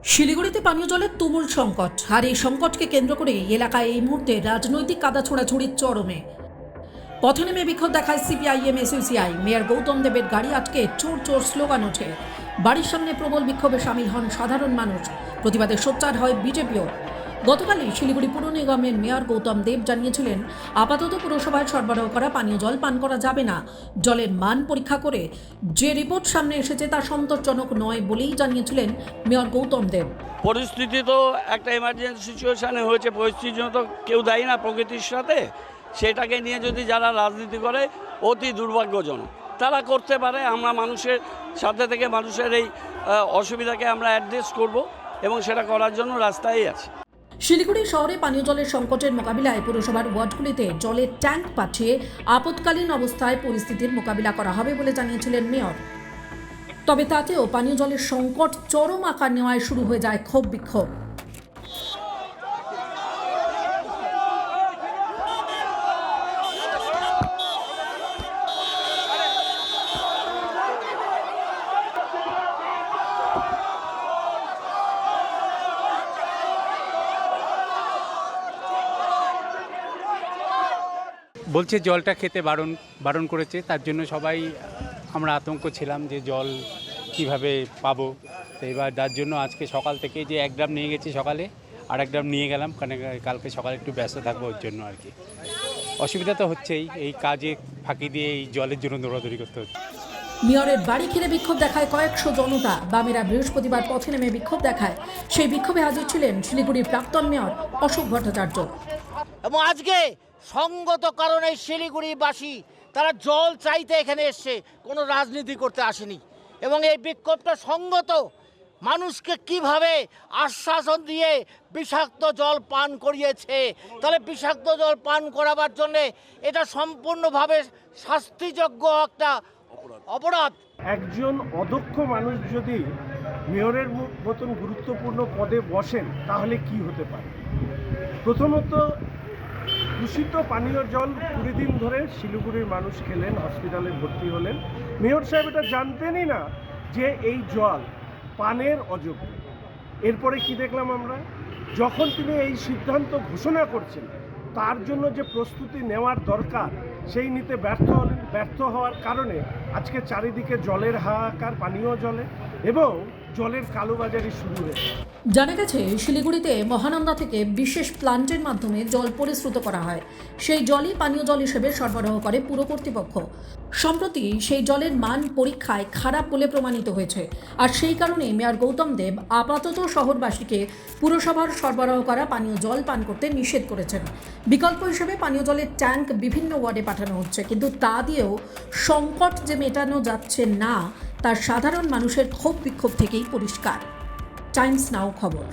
শিলিগুড়িতে পানীয় জলের তুমুল সংকট, আর এই সংকটকে কেন্দ্র করে এলাকায় এই মুহূর্তে রাজনৈতিক কাদা ছোড়াছুড়ির চরমে। পথে নেমে বিক্ষোভ দেখায় সিপিআইএম এসইউসিআই। মেয়র গৌতম দেবের গাড়ি আটকে চোর চোর স্লোগান ওঠে। বাড়ির সামনে প্রবল বিক্ষোভে সামিল হন সাধারণ মানুষ। প্রতিবাদে সোচ্চার হয় বিজেপিও। গতকালই শিলিগুড়ি পুর নিগমের মেয়র গৌতম দেব জানিয়েছিলেন, আপাতত পুরসভায় সরবরাহ করা পানীয় জল পান করা যাবে না। জলের মান পরীক্ষা করে যে রিপোর্ট সামনে এসেছে তা সন্তোষজনক নয় বলেই জানিয়েছিলেন মেয়র গৌতম দেব। পরিস্থিতি তো একটা এমার্জেন্সি সিচুয়েশানে হয়েছে, পরিস্থিতির জন্য তো কেউ দায়ী না প্রকৃতির সাথে। সেটাকে নিয়ে যদি যারা রাজনীতি করে অতি দুর্ভাগ্যজনক। তারা করতে পারে, আমরা মানুষের সাথে থেকে মানুষের এই অসুবিধাকে আমরা অ্যাড্রেস করব এবং সেটা করার জন্য রাস্তায় আছি। শিলিগুড়ি শহরে পানীয় জলের সংকটের মোকাবিলায় পুরসভার ওয়ার্ডগুলিতে জলের ট্যাঙ্ক পাঠিয়ে আপৎকালীন অবস্থায় পরিস্থিতির মোকাবিলা করা হবে বলে জানিয়েছিলেন মেয়র। তবে তাতেও পানীয় জলের সংকট চরম আকার নেওয়ায় শুরু হয়ে যায় ক্ষোভ বিক্ষোভ। বলছে জলটা খেতে বারণ করেছে, তার জন্য সবাই আমরা আতঙ্ক ছিলাম যে জল কিভাবে পাবো। তো এবার তার জন্য আজকে সকাল থেকে যে 1 ড্রাম নিয়ে গেছি সকালে, আর 1 ড্রাম নিয়ে গেলাম, কারণ কালকে সকালে একটু ব্যস্ত থাকবো ওর জন্য আর কি। অসুবিধা তো হচ্ছেই, এই কাজে ফাঁকি দিয়ে এই জলের জন্য দৌড়াদৌড়ি করতে হচ্ছে। মেয়রের বাড়ি ঘিরে বিক্ষোভ দেখায় কয়েকশো জনতা। বামেরা বৃহস্পতিবার পথে নেমে বিক্ষোভ দেখায়। সেই বিক্ষোভে হাজির ছিলেন শিলিগুড়ির প্রাক্তন মেয়র অশোক ভট্টাচার্য। এবং আজকে সঙ্গত কারণে শিলিগুড়িবাসী তারা জল চাইতে এখানে এসছে, কোনো রাজনীতি করতে আসেনি। এবং এই বিক্ষোভটা সঙ্গত, মানুষকে কিভাবে আশ্বাসন দিয়ে বিষাক্ত জল পান করিয়েছে, তাহলে বিষাক্ত জল পান করাবার জন্যে এটা সম্পূর্ণভাবে শাস্তিযোগ্য একটা অপরাধ। একজন অদক্ষ মানুষ যদি মেয়রের মতন গুরুত্বপূর্ণ পদে বসেন তাহলে কি হতে পারে? প্রথমত, দূষিত পানীয় জল 20 দিন ধরে শিলিগুড়ির মানুষ খেলেন, হসপিটালে ভর্তি হলেন। মেয়র সাহেব এটা জানতেনই না যে এই জল পানের অযোগ্য। এরপরে কি দেখলাম আমরা, যখন তিনি এই সিদ্ধান্ত ঘোষণা করছেন তার জন্য যে প্রস্তুতি নেওয়ার দরকার সেই নিতে ব্যর্থ হলেন। ব্যর্থ হওয়ার কারণে আজকে চারিদিকে জলের হাহাকার পানীয় জলে, এবং জলের কালোবাজারি শুরু হয়েছে। জানা গেছে, শিলিগুড়িতে মহানন্দা থেকে বিশেষ প্লান্টের মাধ্যমে জল পরিশ্রুত করা হয়। সেই জলই পানীয় জল হিসেবে সরবরাহ করে পুর কর্তৃপক্ষ। সম্প্রতি সেই জলের মান পরীক্ষায় খারাপ বলে প্রমাণিত হয়েছে। আর সেই কারণে মেয়র গৌতম দেব আপাতত শহরবাসীকে পুরসভার সরবরাহ করা পানীয় জল পান করতে নিষেধ করেছেন। বিকল্প হিসেবে পানীয় জলের ট্যাঙ্ক বিভিন্ন ওয়ার্ডে পাঠানো হচ্ছে, কিন্তু তা দিয়েও সংকট যে মেটানো যাচ্ছে না তার সাধারণ মানুষের ক্ষোভ বিক্ষোভ থেকেই পরিষ্কার। টাইমস নাও খবর।